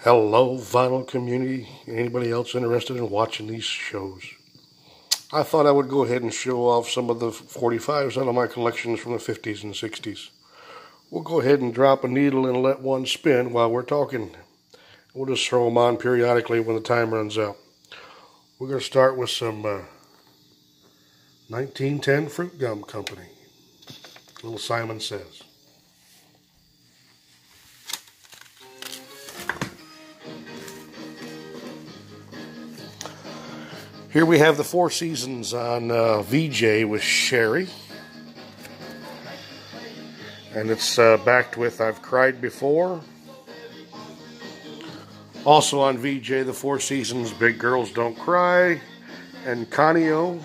Hello, vinyl community, and anybody else interested in watching these shows. I thought I would go ahead and show off some of the 45s out of my collections from the 50s and 60s. We'll go ahead and drop a needle and let one spin while we're talking. We'll just throw them on periodically when the time runs out. We're going to start with some 1910 Fruit Gum Company. Little Simon Says. Here we have the Four Seasons on VJ with Sherry. And it's backed with I've Cried Before. Also on VJ, the Four Seasons, Big Girls Don't Cry, and Conio.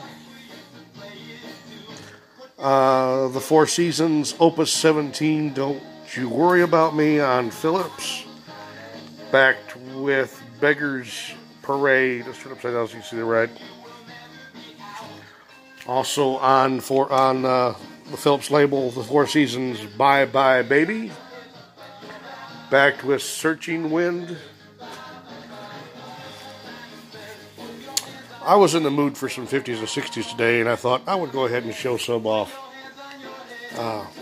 The Four Seasons, Opus 17, Don't You Worry About Me on Phillips. Backed with Beggars Parade. Let's turn it upside down so you can see the red. Also on the Phillips label, the Four Seasons, Bye Bye Baby. Backed with Searching Wind. I was in the mood for some 50s and 60s today, and I thought I would go ahead and show some off.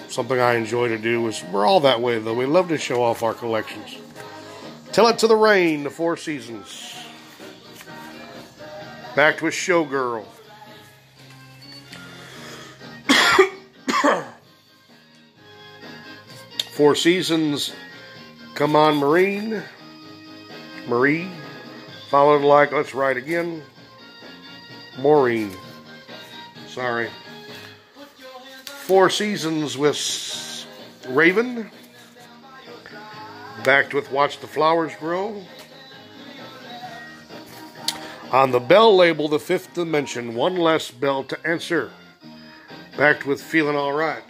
Something I enjoy to do is, we're all that way though. We love to show off our collections. Tell It to the Rain, the Four Seasons. Backed with Showgirl. Four Seasons, Come On Marie. Followed like Let's Ride Again. Maureen. Sorry. Four Seasons with Raven. Backed with Watch the Flowers Grow. On the Bell label, the Fifth Dimension, One Less Bell to Answer. Backed with Feeling Alright.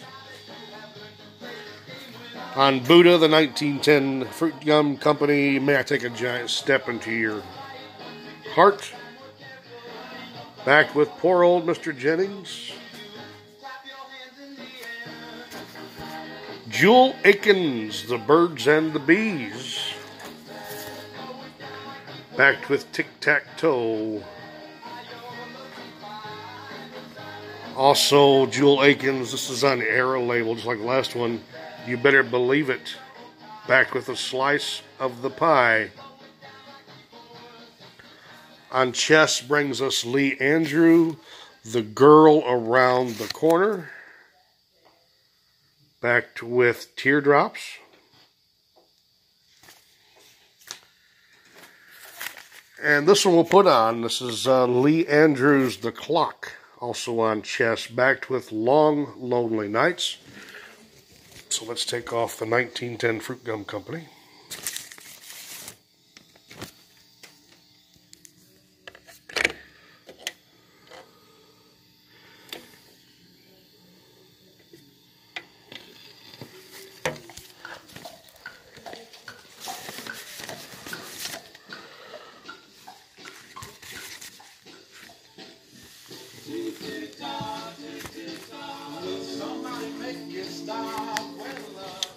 On Buddha, the 1910 Fruit Gum Company, May I Take a Giant Step Into Your Heart. Backed with Poor Old Mr. Jennings. Jewel Akins, The Birds and the Bees. Backed with Tic-Tac-Toe. Also, Jewel Akins, this is on the Era label, just like the last one. You Better Believe It. Backed with A Slice of the Pie. On Chess brings us Lee Andrew, The Girl Around the Corner. Backed with Teardrops. And this one we'll put on. This is Lee Andrews, The Clock. Also on Chess. Backed with Long Lonely Nights. So let's take off the 1910 Fruit Gum Company.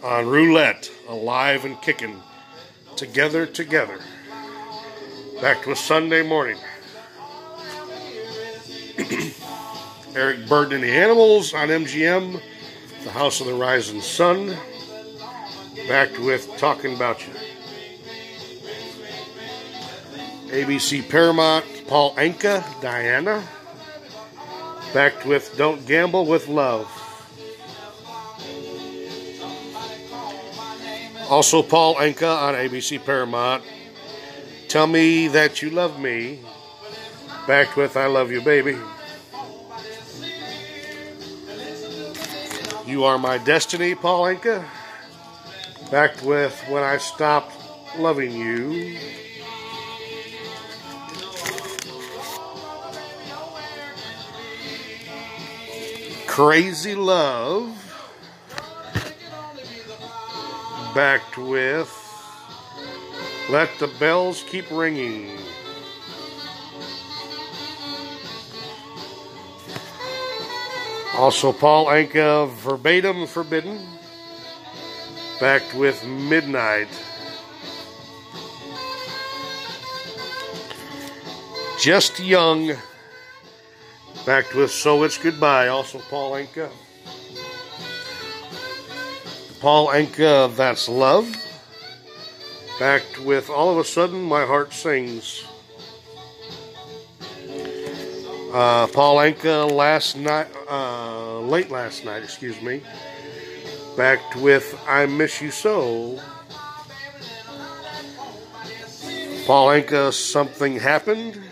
On Roulette, Alive and Kicking, Together. Backed with Sunday Morning. Eric Burden and the Animals on MGM, The House of the Rising Sun. Backed with Talking About You. ABC Paramount, Paul Anka, Diana. Backed with Don't Gamble with Love. Also Paul Anka on ABC Paramount, Tell Me That You Love Me. Backed with I Love You Baby. You Are My Destiny, Paul Anka. Backed with When I Stopped Loving You. Crazy Love. Backed with Let the Bells Keep Ringing. Also Paul Anka, Verbatim Forbidden. Backed with Midnight. Just Young. Backed with So It's Goodbye. Also Paul Anka. Paul Anka, That's Love. Backed with All of a Sudden My Heart Sings. Paul Anka, Late Last Night, excuse me. Backed with I Miss You So. Paul Anka, Something Happened.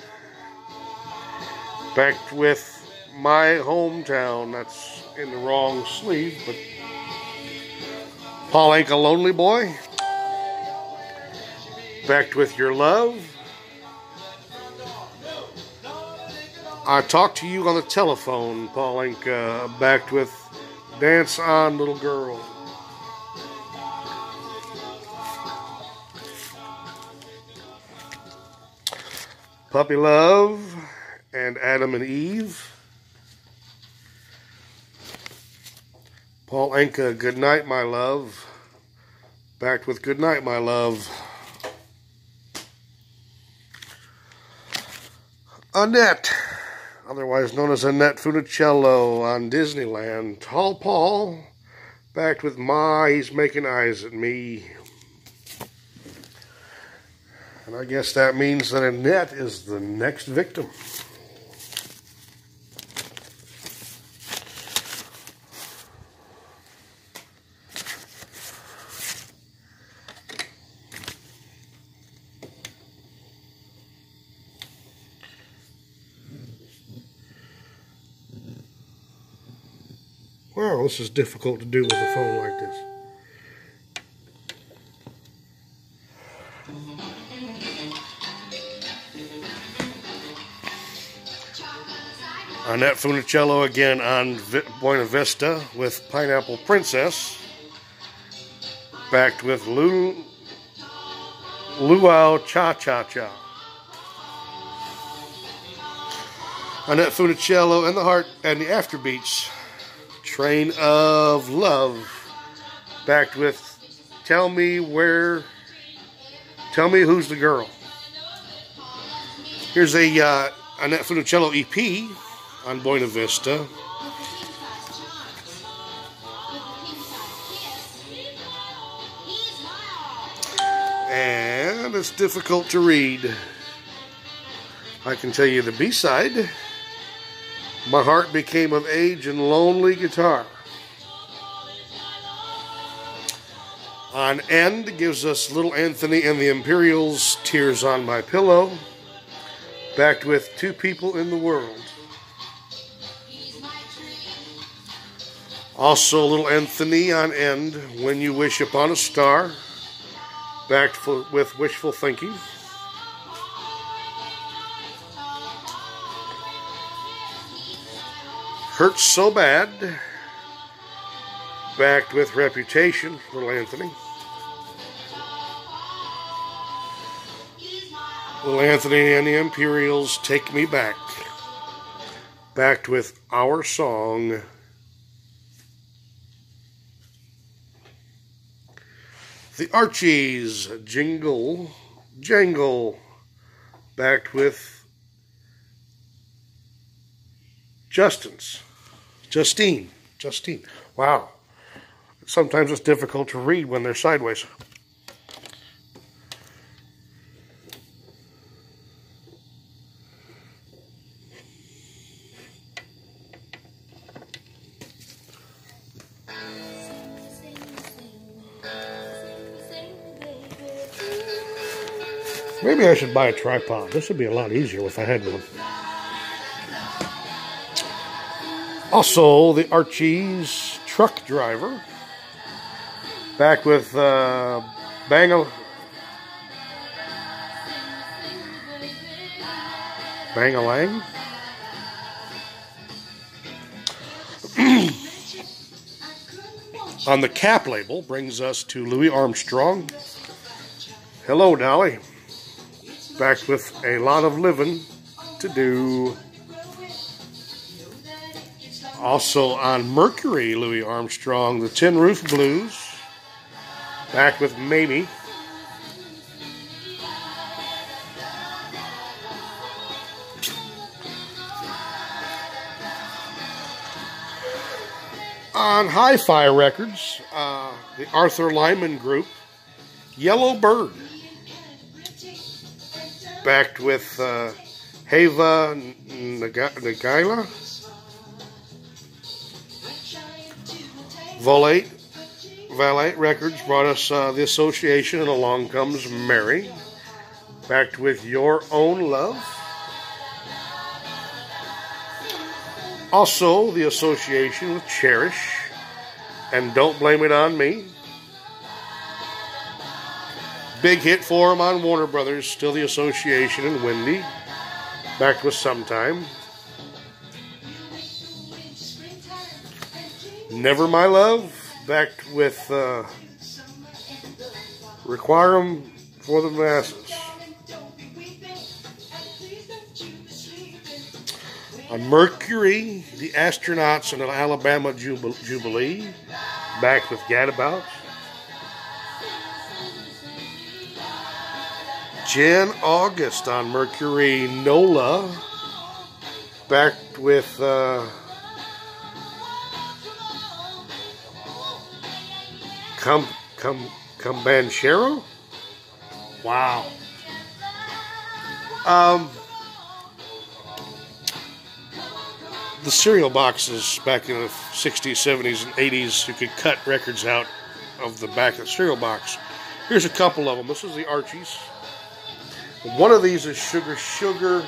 Backed with My Hometown. That's in the wrong sleeve, but Paul Anka, Lonely Boy. Backed with Your Love. I Talked to You on the Telephone. Paul Anka. Backed with Dance On, Little Girl. Puppy Love and Adam and Eve. Paul Anka, Good Night, My Love. Backed with Good Night, My Love. Annette, otherwise known as Annette Funicello on Disneyland. Tall Paul, backed with Ma, He's Making Eyes at Me. And I guess that means that Annette is the next victim. Wow, this is difficult to do with a phone like this. Annette Funicello again on Buena Vista with Pineapple Princess. Backed with Luau Cha Cha Cha. Annette Funicello and the Heart and the Afterbeats. Train of Love. Backed with Tell Me Who's the Girl. Here's a Annette Funicello EP on Buena Vista. And it's difficult to read. I can tell you the B-side. My Heart Became of Age and Lonely Guitar. On End gives us Little Anthony and the Imperials, Tears on My Pillow. Backed with Two People in the World. Also Little Anthony on End, When You Wish Upon a Star. Backed with Wishful Thinking. Hurts So Bad. Backed with Reputation, Little Anthony. Little Anthony and the Imperials, Take Me Back. Backed with Our Song. The Archies, Jingle Jangle. Backed with Justine. Wow. Sometimes it's difficult to read when they're sideways. Maybe I should buy a tripod. This would be a lot easier if I had one. Also, the Archies, Truck Driver. Back with Bang-A-Lang. On the Cap label brings us to Louis Armstrong. Hello, Dolly. Back with A Lot of Living to Do. Also on Mercury, Louis Armstrong, The Tin Roof Blues. Back with Mamie. On Hi-Fi Records, the Arthur Lyman Group, Yellow Bird. Backed with Hava Nagila. Valet Records brought us The Association and Along Comes Mary. Backed with Your Own Love. Also, The Association with Cherish and Don't Blame It on Me. Big hit for them on Warner Brothers, still The Association and Wendy. Backed with Sometime. Never My Love. Backed with Requiem for the Masses. On Mercury, the Astronauts and an Alabama Jubilee. Backed with Gadabout. Jan August on Mercury, Nola. Backed with Cambanchero. Wow. The cereal boxes back in the 60s, 70s, and 80s, you could cut records out of the back of the cereal box. Here's a couple of them. This is the Archies. One of these is Sugar Sugar.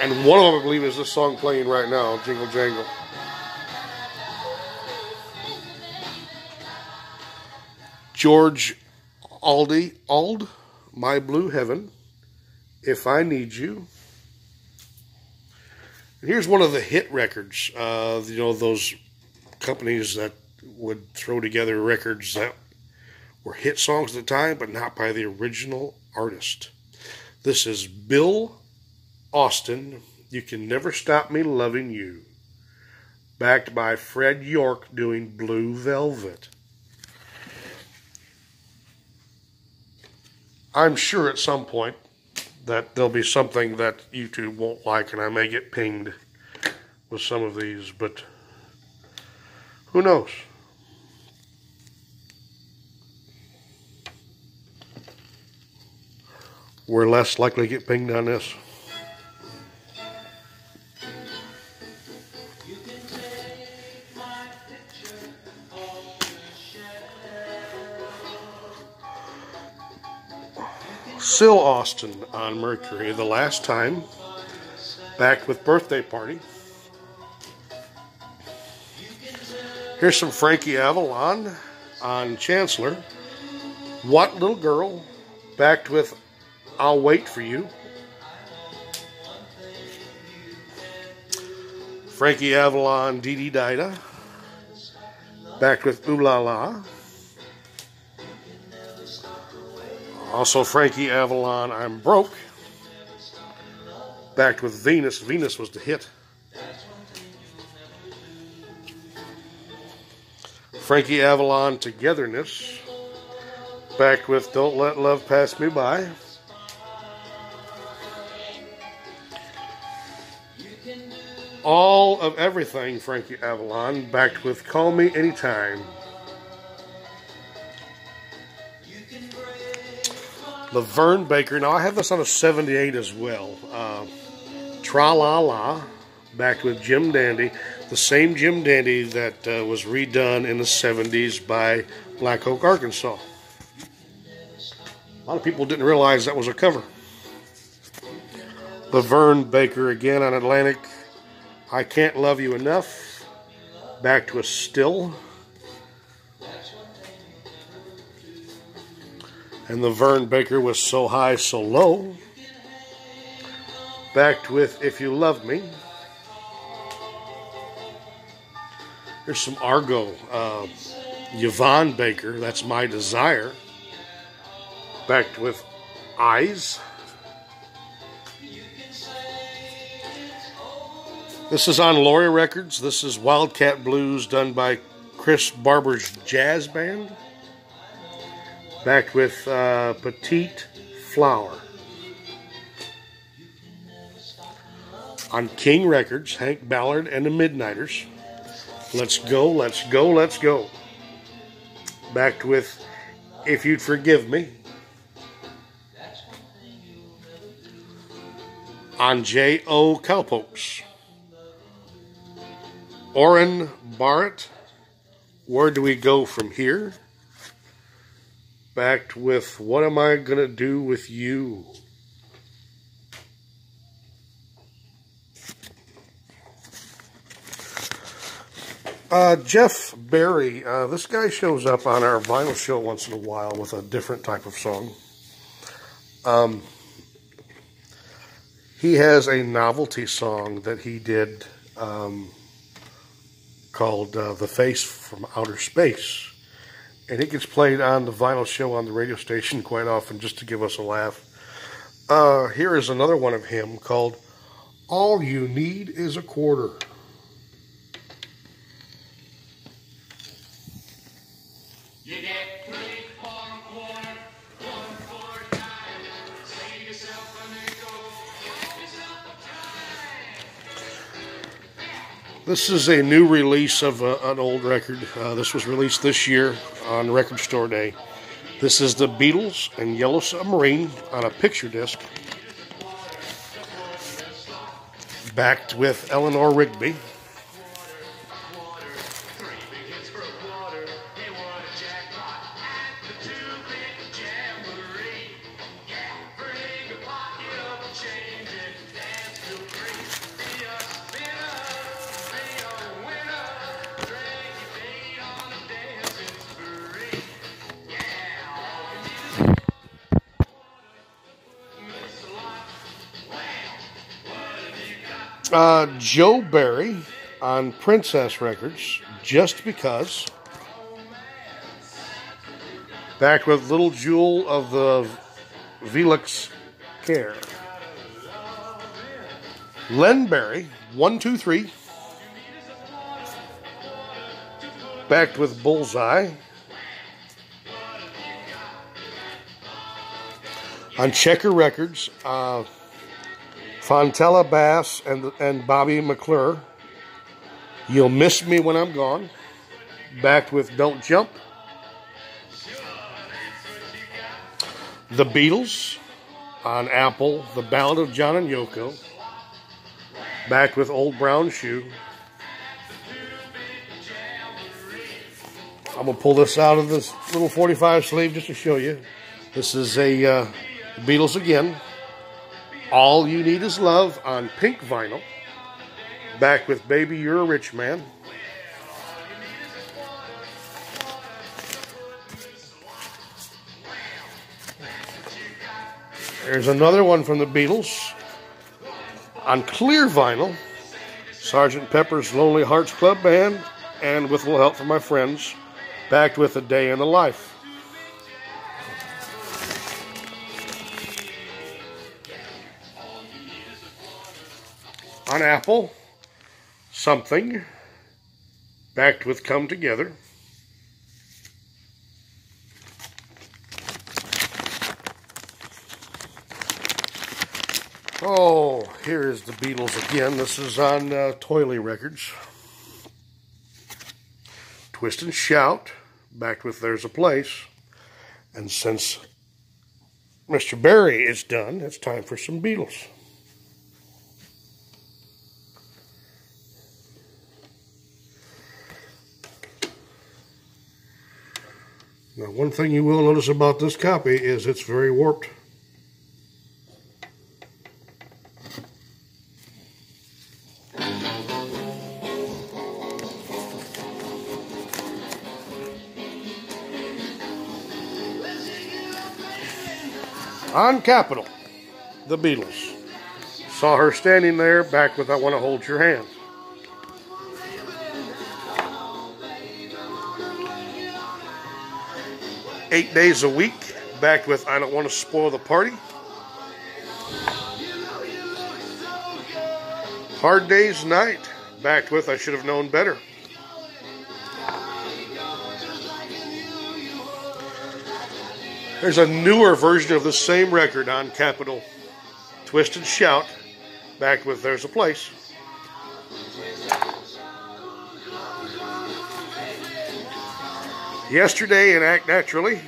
And one of them, I believe, is this song playing right now, Jingle Jangle. George Ald, My Blue Heaven, If I Need You. And here's one of the hit records. You know, those companies that would throw together records that were hit songs at the time, but not by the original artist. This is Bill Austin, You Can Never Stop Me Loving You. Backed by Fred York doing Blue Velvet. I'm sure at some point that there'll be something that YouTube won't like and I may get pinged with some of these, but who knows? We're less likely to get pinged on this. Syl Austin on Mercury, The Last Time. Backed with Birthday Party. Here's some Frankie Avalon on Chancellor. What Little Girl. Backed with I'll Wait for You. Frankie Avalon, Dee Dee Dida. Backed with Ooh La La. Also Frankie Avalon, I'm Broke. Backed with Venus. Venus was the hit. Frankie Avalon, Togetherness. Backed with Don't Let Love Pass Me By. All of Everything, Frankie Avalon. Backed with Call Me Anytime. Laverne Baker. Now, I have this on a 78 as well. Tra-La-La, backed with Jim Dandy. The same Jim Dandy that was redone in the 70s by Black Oak, Arkansas. A lot of people didn't realize that was a cover. Laverne Baker again on Atlantic. I Can't Love You Enough. Backed with Still. And the Vern Baker was So High, So Low. Backed with If You Love Me. Here's some Argo. Yvonne Baker, That's My Desire. Backed with Eyes. This is on Laurie Records. This is Wildcat Blues done by Chris Barber's Jazz Band. Backed with Petite Flower. On King Records, Hank Ballard and the Midnighters. Let's go, let's go, let's go. Backed with If You'd Forgive Me. On J.O. Cowpokes. Oren Barrett, Where Do We Go From Here? Backed with What Am I Gonna Do With You? Jeff Barry, this guy shows up on our vinyl show once in a while with a different type of song. He has a novelty song that he did called The Face from Outer Space. And it gets played on the vinyl show on the radio station quite often just to give us a laugh. Here is another one of him called All You Need Is a Quarter. You get 3 for a quarter, 1 for a dime. Save yourself a nickel, have yourself a time. This is a new release of an old record. This was released this year on Record Store Day. This is the Beatles and Yellow Submarine on a picture disc. Backed with Eleanor Rigby. Joe Barry on Princess Records, Just Because. Back with Little Jewel of the Velux Care. Len Barry, 1, 2, 3. Backed with Bullseye. On Checker Records, Fontella Bass and Bobby McClure. You'll Miss Me When I'm Gone. Backed with Don't Jump. The Beatles on Apple, The Ballad of John and Yoko. Backed with Old Brown Shoe. I'm going to pull this out of this little 45 sleeve just to show you. This is a Beatles again. All You Need Is Love on pink vinyl. Back with Baby You're a Rich Man. There's another one from the Beatles on clear vinyl. Sgt. Pepper's Lonely Hearts Club Band, and with a little help from my friends, backed with A Day in the Life. On Apple, Something, backed with Come Together. Oh, here is the Beatles again. This is on Toily Records. Twist and Shout, backed with There's a Place. And since Mr. Barry is done, it's time for some Beatles. Now, one thing you will notice about this copy is it's very warped. On Capitol, the Beatles. Saw her standing there, back with I Want to Hold Your Hand. "8 Days a Week," back with I Don't Want to Spoil the Party. "Hard Day's Night," backed with I Should Have Known Better. There's a newer version of the same record on Capitol, Twist and Shout, backed with There's a Place. Yesterday in Act Naturally.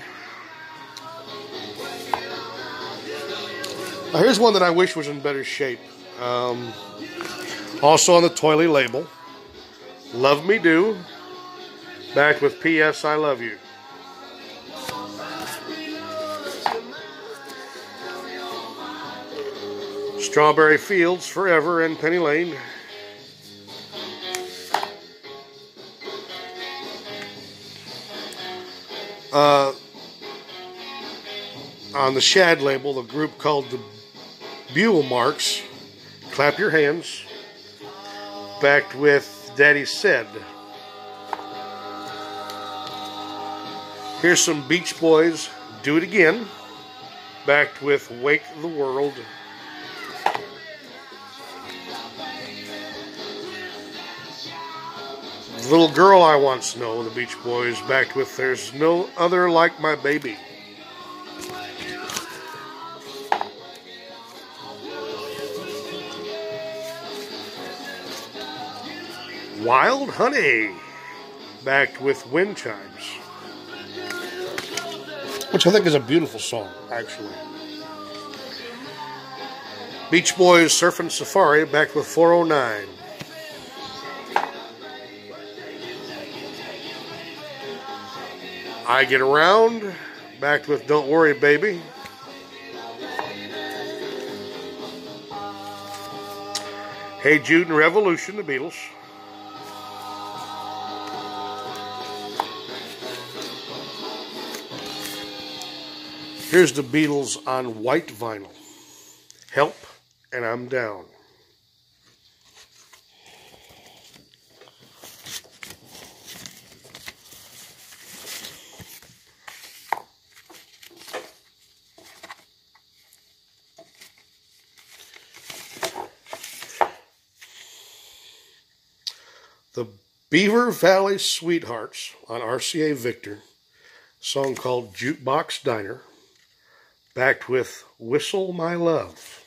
Now here's one that I wish was in better shape. Also on the Toilet label. Love Me Do. Backed with P.S. I Love You. Strawberry Fields Forever and Penny Lane. On the Shad label, the group called the Buell Marks, Clap Your Hands, backed with Daddy Said. Here's some Beach Boys, Do It Again, backed with Wake the World. Little Girl I Once Know, the Beach Boys, backed with There's No Other Like My Baby. Wild Honey, backed with Wind Chimes, which I think is a beautiful song, actually. Beach Boys Surfin' Safari, backed with 409. I Get Around, backed with Don't Worry Baby. Hey Jude and Revolution, the Beatles. Here's the Beatles on white vinyl. Help and I'm Down. The Beaver Valley Sweethearts on RCA Victor. Song called Jukebox Diner. Backed with Whistle My Love.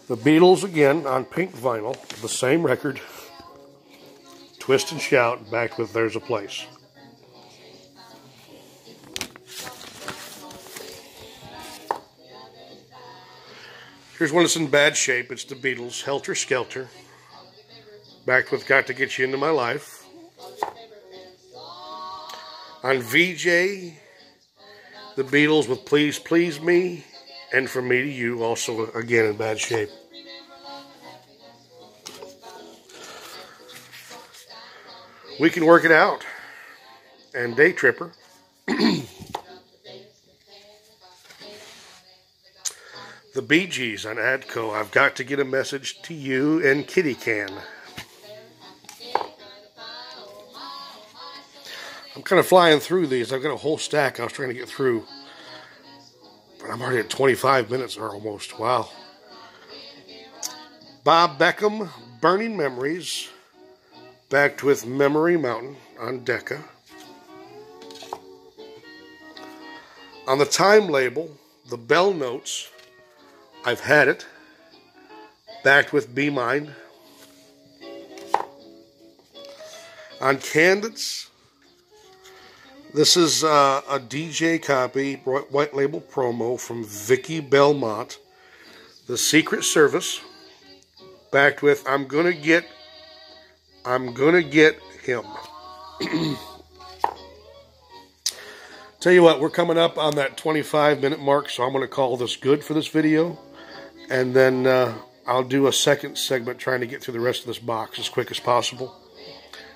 The Beatles again on pink vinyl, the same record, Twist and Shout, backed with There's a Place. Here's one that's in bad shape. It's the Beatles, Helter Skelter, backed with Got to Get You Into My Life. On VJ, the Beatles with Please Please Me, and From Me to You, also again in bad shape. We Can Work It Out, and Day Tripper. The Bee Gees on Adco, I've Got to Get a Message to You, and Kitty Can. I'm kind of flying through these. I've got a whole stack I was trying to get through. But I'm already at 25 minutes or almost. Wow. Bob Beckham, Burning Memories, backed with Memory Mountain on Decca. On the Time label, the Bell Notes, I've Had It, backed with Be Mine. On Candidates, this is a DJ copy, white label promo from Vicky Belmont, The Secret Service, backed with I'm gonna get him. Tell you what, we're coming up on that 25-minute mark, so I'm going to call this good for this video. And then I'll do a second segment trying to get through the rest of this box as quick as possible.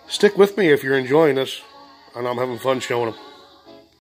Stick with me if you're enjoying this, and I'm having fun showing them.